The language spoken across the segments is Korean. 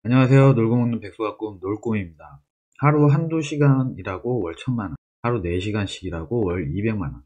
안녕하세요. 놀고 먹는 백수가 꿈 놀꿈입니다. 하루 한두 시간 일하고 월 1000만원, 하루 4시간씩 일하고 월 200만원.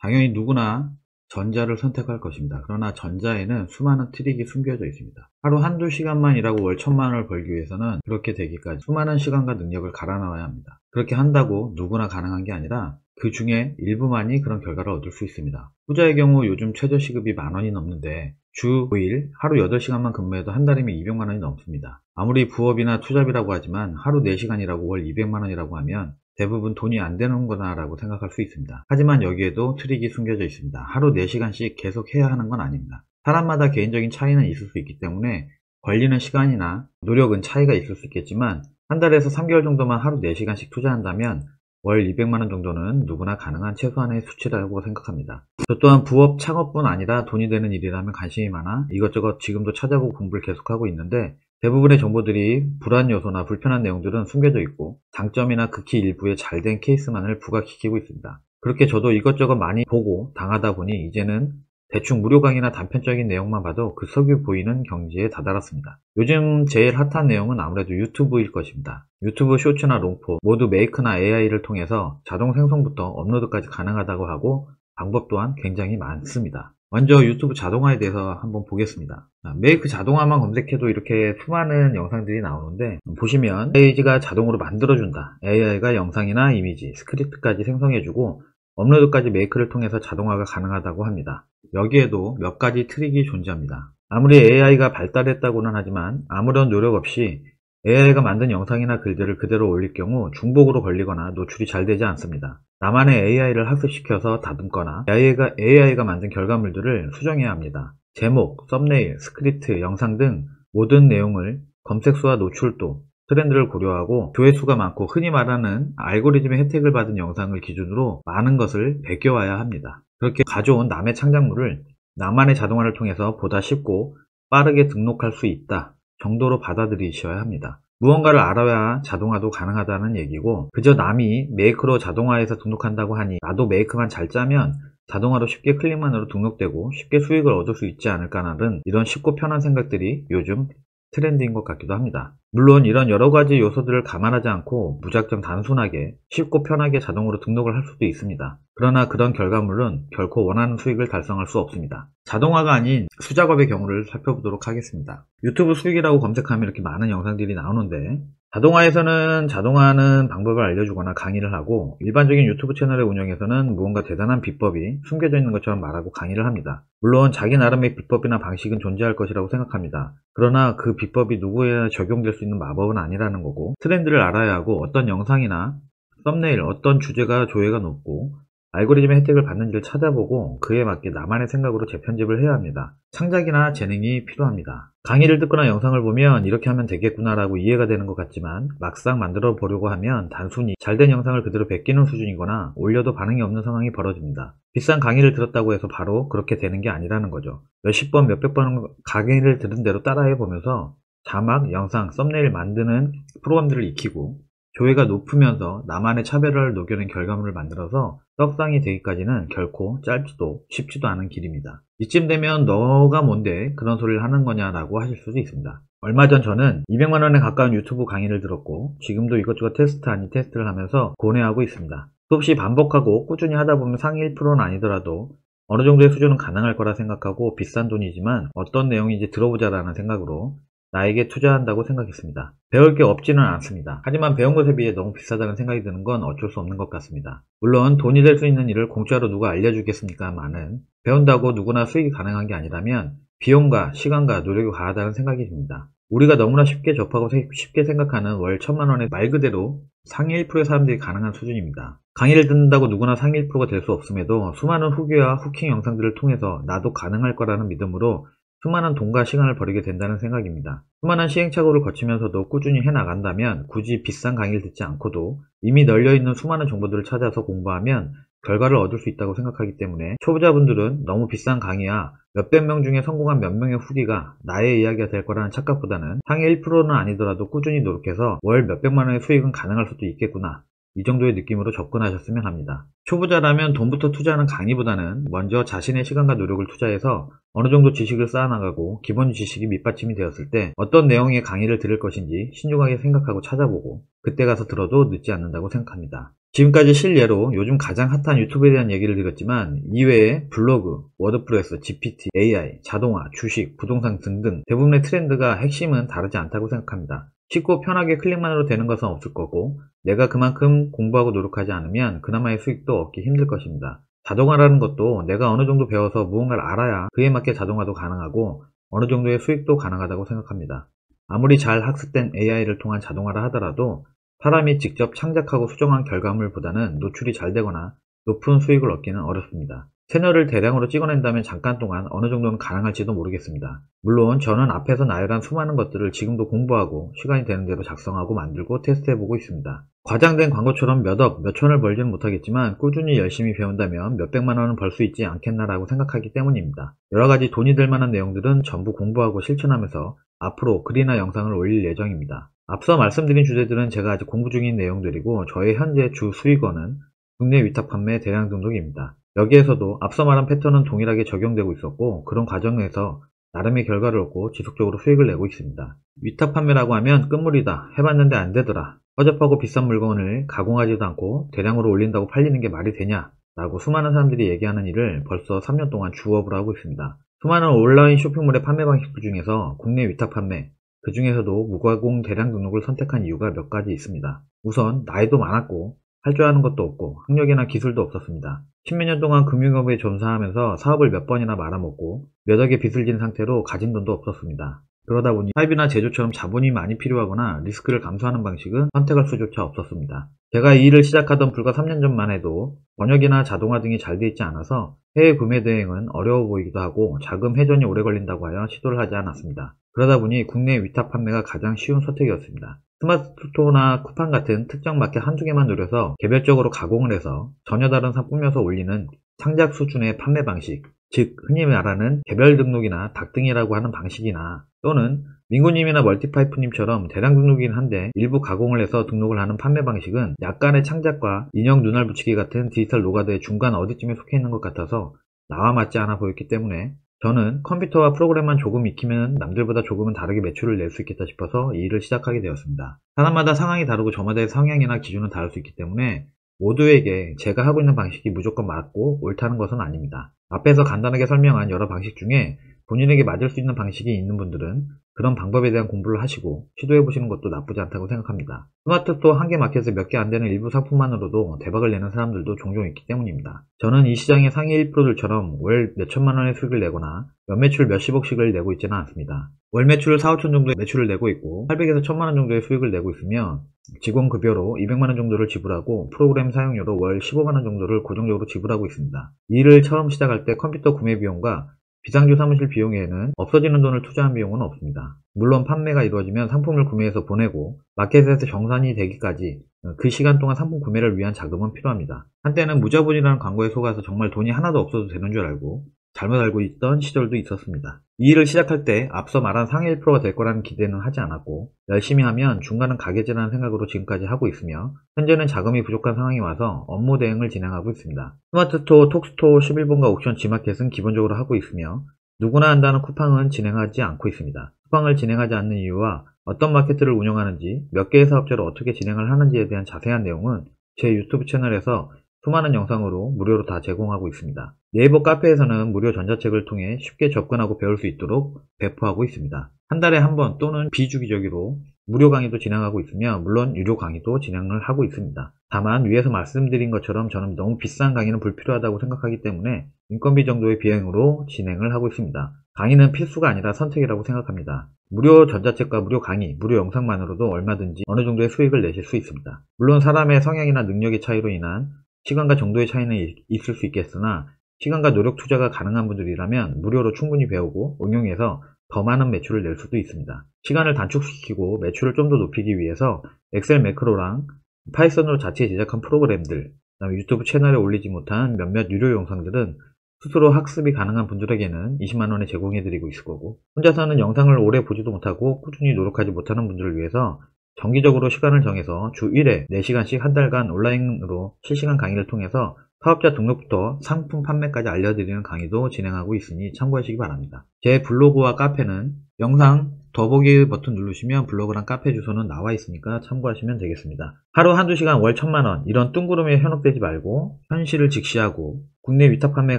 당연히 누구나 전자를 선택할 것입니다. 그러나 전자에는 수많은 트릭이 숨겨져 있습니다. 하루 한두 시간만 일하고 월 1000만원을 벌기 위해서는 그렇게 되기까지 수많은 시간과 능력을 갈아 넣어야 합니다. 그렇게 한다고 누구나 가능한 게 아니라 그 중에 일부만이 그런 결과를 얻을 수 있습니다. 후자의 경우 요즘 최저시급이 10,000원이 넘는데 주 5일 하루 8시간만 근무해도 한 달이면 200만원이 넘습니다. 아무리 부업이나 투잡이라고 하지만 하루 4시간이라고 월 200만원이라고 하면 대부분 돈이 안 되는구나 라고 생각할 수 있습니다. 하지만 여기에도 트릭이 숨겨져 있습니다. 하루 4시간씩 계속 해야 하는 건 아닙니다. 사람마다 개인적인 차이는 있을 수 있기 때문에 걸리는 시간이나 노력은 차이가 있을 수 있겠지만 한 달에서 3개월 정도만 하루 4시간씩 투자한다면 월 200만원 정도는 누구나 가능한 최소한의 수치라고 생각합니다. 저 또한 부업 창업뿐 아니라 돈이 되는 일이라면 관심이 많아 이것저것 지금도 찾아보고 공부를 계속하고 있는데 대부분의 정보들이 불안 요소나 불편한 내용들은 숨겨져 있고 장점이나 극히 일부의 잘된 케이스만을 부각시키고 있습니다. 그렇게 저도 이것저것 많이 보고 당하다 보니 이제는 대충 무료 강의나 단편적인 내용만 봐도 그 속이 보이는 경지에 다다랐습니다. 요즘 제일 핫한 내용은 아무래도 유튜브일 것입니다. 유튜브 쇼츠나 롱폼 모두 메이크나 AI를 통해서 자동 생성부터 업로드까지 가능하다고 하고 방법 또한 굉장히 많습니다. 먼저 유튜브 자동화에 대해서 한번 보겠습니다. 메이크 자동화만 검색해도 이렇게 수많은 영상들이 나오는데 보시면 페이지가 자동으로 만들어준다. AI가 영상이나 이미지, 스크립트까지 생성해주고 업로드까지 메이크를 통해서 자동화가 가능하다고 합니다. 여기에도 몇 가지 트릭이 존재합니다. 아무리 AI가 발달했다고는 하지만 아무런 노력 없이 AI가 만든 영상이나 글들을 그대로 올릴 경우 중복으로 걸리거나 노출이 잘 되지 않습니다. 나만의 AI를 학습시켜서 다듬거나 AI가 만든 결과물들을 수정해야 합니다. 제목, 썸네일, 스크립트, 영상 등 모든 내용을 검색수와 노출도, 트렌드를 고려하고 조회수가 많고 흔히 말하는 알고리즘의 혜택을 받은 영상을 기준으로 많은 것을 베껴와야 합니다. 그렇게 가져온 남의 창작물을 나만의 자동화를 통해서 보다 쉽고 빠르게 등록할 수 있다 정도로 받아들이셔야 합니다. 무언가를 알아야 자동화도 가능하다는 얘기고 그저 남이 메이크로 자동화해서 등록한다고 하니 나도 메이크만 잘 짜면 자동화로 쉽게 클릭만으로 등록되고 쉽게 수익을 얻을 수 있지 않을까라는 이런 쉽고 편한 생각들이 요즘 트렌드인 것 같기도 합니다. 물론 이런 여러가지 요소들을 감안하지 않고 무작정 단순하게 쉽고 편하게 자동으로 등록을 할 수도 있습니다. 그러나 그런 결과물은 결코 원하는 수익을 달성할 수 없습니다. 자동화가 아닌 수작업의 경우를 살펴보도록 하겠습니다. 유튜브 수익이라고 검색하면 이렇게 많은 영상들이 나오는데 자동화에서는 자동화하는 방법을 알려주거나 강의를 하고 일반적인 유튜브 채널의 운영에서는 무언가 대단한 비법이 숨겨져 있는 것처럼 말하고 강의를 합니다. 물론 자기 나름의 비법이나 방식은 존재할 것이라고 생각합니다. 그러나 그 비법이 누구에나 적용될 수 있는 마법은 아니라는 거고 트렌드를 알아야 하고 어떤 영상이나 썸네일, 어떤 주제가 조회가 높고 알고리즘의 혜택을 받는지를 찾아보고 그에 맞게 나만의 생각으로 재편집을 해야 합니다. 창작이나 재능이 필요합니다. 강의를 듣거나 영상을 보면 이렇게 하면 되겠구나 라고 이해가 되는 것 같지만 막상 만들어 보려고 하면 단순히 잘된 영상을 그대로 베끼는 수준이거나 올려도 반응이 없는 상황이 벌어집니다. 비싼 강의를 들었다고 해서 바로 그렇게 되는 게 아니라는 거죠. 몇십 번, 몇백 번 강의를 들은 대로 따라해 보면서 자막, 영상, 썸네일 만드는 프로그램들을 익히고 조회가 높으면서 나만의 차별화를 녹여낸 결과물을 만들어서 떡상이 되기까지는 결코 짧지도 쉽지도 않은 길입니다. 이쯤 되면 너가 뭔데 그런 소리를 하는 거냐라고 하실 수도 있습니다. 얼마 전 저는 200만원에 가까운 유튜브 강의를 들었고 지금도 이것저것 테스트 아닌 테스트를 하면서 고뇌하고 있습니다. 수없이 반복하고 꾸준히 하다 보면 상위 1%는 아니더라도 어느 정도의 수준은 가능할 거라 생각하고 비싼 돈이지만 어떤 내용인지 들어보자라는 생각으로 나에게 투자한다고 생각했습니다. 배울 게 없지는 않습니다. 하지만 배운 것에 비해 너무 비싸다는 생각이 드는 건 어쩔 수 없는 것 같습니다. 물론 돈이 될 수 있는 일을 공짜로 누가 알려주겠습니까마는 배운다고 누구나 수익이 가능한 게 아니라면 비용과 시간과 노력이 과하다는 생각이 듭니다. 우리가 너무나 쉽게 접하고 쉽게 생각하는 월 1000만원의 말 그대로 상위 1%의 사람들이 가능한 수준입니다. 강의를 듣는다고 누구나 상위 1%가 될 수 없음에도 수많은 후기와 후킹 영상들을 통해서 나도 가능할 거라는 믿음으로 수많은 돈과 시간을 버리게 된다는 생각입니다. 수많은 시행착오를 거치면서도 꾸준히 해나간다면 굳이 비싼 강의를 듣지 않고도 이미 널려있는 수많은 정보들을 찾아서 공부하면 결과를 얻을 수 있다고 생각하기 때문에 초보자분들은 너무 비싼 강의야 몇백 명 중에 성공한 몇 명의 후기가 나의 이야기가 될 거라는 착각보다는 상위 1%는 아니더라도 꾸준히 노력해서 월 몇백만 원의 수익은 가능할 수도 있겠구나 이 정도의 느낌으로 접근하셨으면 합니다. 초보자라면 돈부터 투자하는 강의보다는 먼저 자신의 시간과 노력을 투자해서 어느 정도 지식을 쌓아나가고 기본 지식이 밑받침이 되었을 때 어떤 내용의 강의를 들을 것인지 신중하게 생각하고 찾아보고 그때 가서 들어도 늦지 않는다고 생각합니다. 지금까지 실예로 요즘 가장 핫한 유튜브에 대한 얘기를 드렸지만 이외에 블로그, 워드프레스, GPT, AI, 자동화, 주식, 부동산 등등 대부분의 트렌드가 핵심은 다르지 않다고 생각합니다. 쉽고 편하게 클릭만으로 되는 것은 없을 거고 내가 그만큼 공부하고 노력하지 않으면 그나마의 수익도 얻기 힘들 것입니다. 자동화라는 것도 내가 어느 정도 배워서 무언가를 알아야 그에 맞게 자동화도 가능하고 어느 정도의 수익도 가능하다고 생각합니다. 아무리 잘 학습된 AI를 통한 자동화라 하더라도 사람이 직접 창작하고 수정한 결과물보다는 노출이 잘 되거나 높은 수익을 얻기는 어렵습니다. 채널을 대량으로 찍어낸다면 잠깐 동안 어느 정도는 가능할지도 모르겠습니다. 물론 저는 앞에서 나열한 수많은 것들을 지금도 공부하고 시간이 되는 대로 작성하고 만들고 테스트해보고 있습니다. 과장된 광고처럼 몇 억, 몇 천을 벌지는 못하겠지만 꾸준히 열심히 배운다면 몇백만 원은 벌 수 있지 않겠나라고 생각하기 때문입니다. 여러가지 돈이 될 만한 내용들은 전부 공부하고 실천하면서 앞으로 글이나 영상을 올릴 예정입니다. 앞서 말씀드린 주제들은 제가 아직 공부 중인 내용들이고 저의 현재 주 수익원은 국내 위탁 판매 대량 등록입니다. 여기에서도 앞서 말한 패턴은 동일하게 적용되고 있었고 그런 과정에서 나름의 결과를 얻고 지속적으로 수익을 내고 있습니다. 위탁 판매라고 하면 끝물이다, 해봤는데 안 되더라, 허접하고 비싼 물건을 가공하지도 않고 대량으로 올린다고 팔리는 게 말이 되냐 라고 수많은 사람들이 얘기하는 일을 벌써 3년 동안 주업으로 하고 있습니다. 수많은 온라인 쇼핑몰의 판매 방식 중에서 국내 위탁 판매, 그 중에서도 무가공 대량 등록을 선택한 이유가 몇 가지 있습니다. 우선 나이도 많았고 할 줄 아는 것도 없고 학력이나 기술도 없었습니다. 십몇 년 동안 금융업에 종사하면서 사업을 몇 번이나 말아먹고 몇 억의 빚을 진 상태로 가진 돈도 없었습니다. 그러다 보니 사입이나 제조처럼 자본이 많이 필요하거나 리스크를 감수하는 방식은 선택할 수조차 없었습니다. 제가 이 일을 시작하던 불과 3년 전만 해도 번역이나 자동화 등이 잘 돼 있지 않아서 해외 구매 대행은 어려워 보이기도 하고 자금 회전이 오래 걸린다고 하여 시도를 하지 않았습니다. 그러다 보니 국내 위탁 판매가 가장 쉬운 선택이었습니다. 스마트스토어나 쿠팡 같은 특정 마켓 한두 개만 노려서 개별적으로 가공을 해서 전혀 다른 상 꾸며서 올리는 창작 수준의 판매 방식, 즉 흔히 말하는 개별 등록이나 닭등이라고 하는 방식이나 또는 민구님이나 멀티파이프님처럼 대량 등록이긴 한데 일부 가공을 해서 등록을 하는 판매 방식은 약간의 창작과 인형 눈알 붙이기 같은 디지털 노가드의 중간 어디쯤에 속해 있는 것 같아서 나와 맞지 않아 보였기 때문에 저는 컴퓨터와 프로그램만 조금 익히면 남들보다 조금은 다르게 매출을 낼 수 있겠다 싶어서 이 일을 시작하게 되었습니다. 사람마다 상황이 다르고 저마다의 성향이나 기준은 다를 수 있기 때문에 모두에게 제가 하고 있는 방식이 무조건 맞고 옳다는 것은 아닙니다. 앞에서 간단하게 설명한 여러 방식 중에 본인에게 맞을 수 있는 방식이 있는 분들은 그런 방법에 대한 공부를 하시고 시도해보시는 것도 나쁘지 않다고 생각합니다. 스마트스토어 한 개 마켓에 몇 개 안 되는 일부 상품만으로도 대박을 내는 사람들도 종종 있기 때문입니다. 저는 이 시장의 상위 1%들처럼 월 몇천만 원의 수익을 내거나 연매출 몇십억씩을 내고 있지는 않습니다. 월 매출 4, 5천 정도의 매출을 내고 있고 800에서 1000만 원 정도의 수익을 내고 있으며 직원 급여로 200만 원 정도를 지불하고 프로그램 사용료로 월 15만 원 정도를 고정적으로 지불하고 있습니다. 이 일을 처음 시작할 때 컴퓨터 구매 비용과 비상주 사무실 비용에는 없어지는 돈을 투자한 비용은 없습니다. 물론 판매가 이루어지면 상품을 구매해서 보내고 마켓에서 정산이 되기까지 그 시간 동안 상품 구매를 위한 자금은 필요합니다. 한때는 무자본이라는 광고에 속아서 정말 돈이 하나도 없어도 되는 줄 알고 잘못 알고 있던 시절도 있었습니다. 이 일을 시작할 때 앞서 말한 상위 1%가 될 거라는 기대는 하지 않았고 열심히 하면 중간은 가겠지라는 생각으로 지금까지 하고 있으며 현재는 자금이 부족한 상황이 와서 업무 대행을 진행하고 있습니다. 스마트스토어, 톡스토어, 11번가 옥션, 지마켓은 기본적으로 하고 있으며 누구나 한다는 쿠팡은 진행하지 않고 있습니다. 쿠팡을 진행하지 않는 이유와 어떤 마케트를 운영하는지 몇 개의 사업자를 어떻게 진행을 하는지에 대한 자세한 내용은 제 유튜브 채널에서 수많은 영상으로 무료로 다 제공하고 있습니다. 네이버 카페에서는 무료 전자책을 통해 쉽게 접근하고 배울 수 있도록 배포하고 있습니다. 한 달에 한 번 또는 비주기적으로 무료 강의도 진행하고 있으며 물론 유료 강의도 진행을 하고 있습니다. 다만 위에서 말씀드린 것처럼 저는 너무 비싼 강의는 불필요하다고 생각하기 때문에 인건비 정도의 비용으로 진행을 하고 있습니다. 강의는 필수가 아니라 선택이라고 생각합니다. 무료 전자책과 무료 강의, 무료 영상만으로도 얼마든지 어느 정도의 수익을 내실 수 있습니다. 물론 사람의 성향이나 능력의 차이로 인한 시간과 정도의 차이는 있을 수 있겠으나 시간과 노력 투자가 가능한 분들이라면 무료로 충분히 배우고 응용해서 더 많은 매출을 낼 수도 있습니다. 시간을 단축시키고 매출을 좀 더 높이기 위해서 엑셀 매크로랑 파이썬으로 자체 제작한 프로그램들, 그다음에 유튜브 채널에 올리지 못한 몇몇 유료 영상들은 스스로 학습이 가능한 분들에게는 20만원에 제공해드리고 있을 거고 혼자서는 영상을 오래 보지도 못하고 꾸준히 노력하지 못하는 분들을 위해서 정기적으로 시간을 정해서 주 1회 4시간씩 한 달간 온라인으로 실시간 강의를 통해서 사업자 등록부터 상품 판매까지 알려드리는 강의도 진행하고 있으니 참고하시기 바랍니다. 제 블로그와 카페는 영상 더보기 버튼 누르시면 블로그랑 카페 주소는 나와 있으니까 참고하시면 되겠습니다. 하루 한두 시간 월 1000만원 이런 뜬구름에 현혹되지 말고 현실을 직시하고 국내 위탁 판매에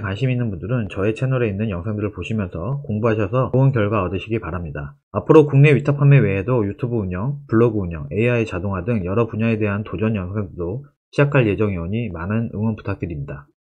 관심 있는 분들은 저의 채널에 있는 영상들을 보시면서 공부하셔서 좋은 결과 얻으시기 바랍니다. 앞으로 국내 위탁 판매 외에도 유튜브 운영, 블로그 운영, AI 자동화 등 여러 분야에 대한 도전 영상들도 시작할 예정이오니 많은 응원 부탁드립니다.